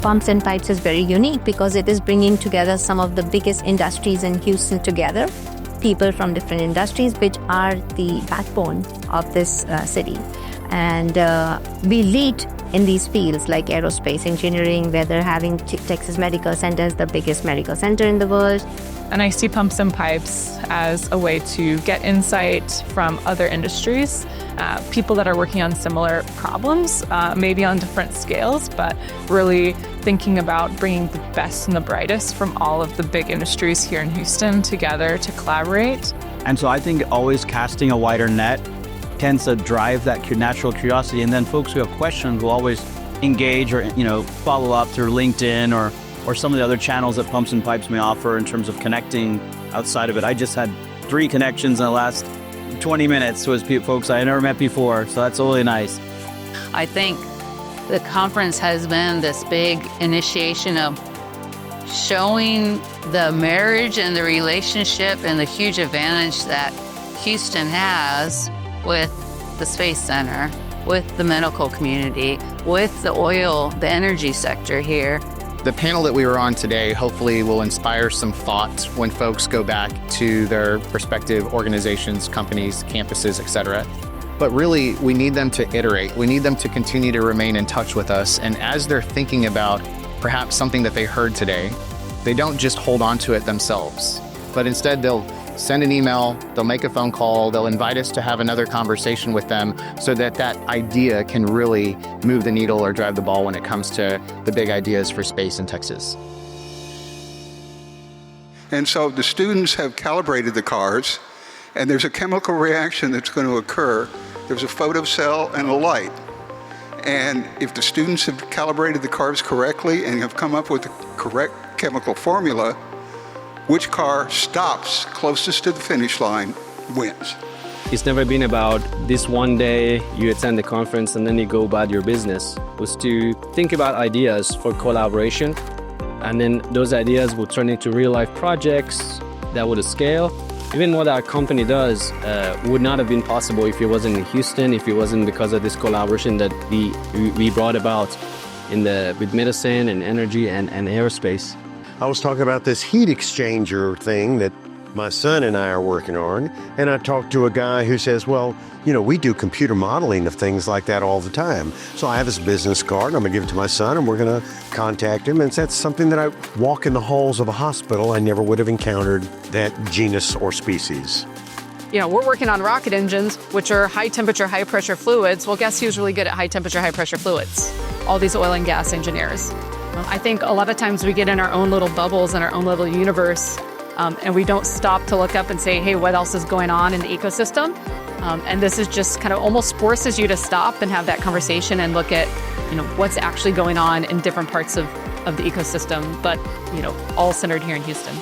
Pumps and Pipes is very unique because it is bringing together some of the biggest industries in Houston together, people from different industries, which are the backbone of this city. And we lead in these fields like aerospace engineering, where they're having Texas Medical Center is the biggest medical center in the world. And I see Pumps and Pipes as a way to get insight from other industries, people that are working on similar problems, maybe on different scales, but really thinking about bringing the best and the brightest from all of the big industries here in Houston together to collaborate. And so I think always casting a wider net tends to drive that natural curiosity. And then folks who have questions will always engage or follow up through LinkedIn or some of the other channels that Pumps and Pipes may offer in terms of connecting outside of it. I just had 3 connections in the last 20 minutes with folks I never met before, so that's really nice. I think the conference has been this big initiation of showing the marriage and the relationship and the huge advantage that Houston has with the Space Center, with the medical community, with the oil, the energy sector here. The panel that we were on today hopefully will inspire some thought when folks go back to their respective organizations, companies, campuses, etc. But really, we need them to iterate. We need them to continue to remain in touch with us. And as they're thinking about perhaps something that they heard today, they don't just hold on to it themselves, but instead they'll send an email, they'll make a phone call, they'll invite us to have another conversation with them so that that idea can really move the needle or drive the ball when it comes to the big ideas for space in Texas. And so the students have calibrated the cars, and there's a chemical reaction that's going to occur. There's a photocell and a light. And if the students have calibrated the cars correctly and have come up with the correct chemical formula, which car stops closest to the finish line wins. It's never been about this one day you attend the conference and then you go about your business. It was to think about ideas for collaboration, and then those ideas would turn into real life projects that would scale. Even what our company does would not have been possible if it wasn't in Houston, if it wasn't because of this collaboration that we brought about with medicine and energy and aerospace. I was talking about this heat exchanger thing that my son and I are working on, and I talked to a guy who says, well, we do computer modeling of things like that all the time. So I have his business card, I'm gonna give it to my son, and we're gonna contact him, and that's something that I walk in the halls of a hospital, I never would have encountered that genus or species. We're working on rocket engines, which are high temperature, high pressure fluids. Well, guess who's really good at high temperature, high pressure fluids? All these oil and gas engineers. I think a lot of times we get in our own little bubbles and our own little universe, and we don't stop to look up and say, hey, what else is going on in the ecosystem? And this is just kind of almost forces you to stop and have that conversation and look at, what's actually going on in different parts of the ecosystem, but, all centered here in Houston.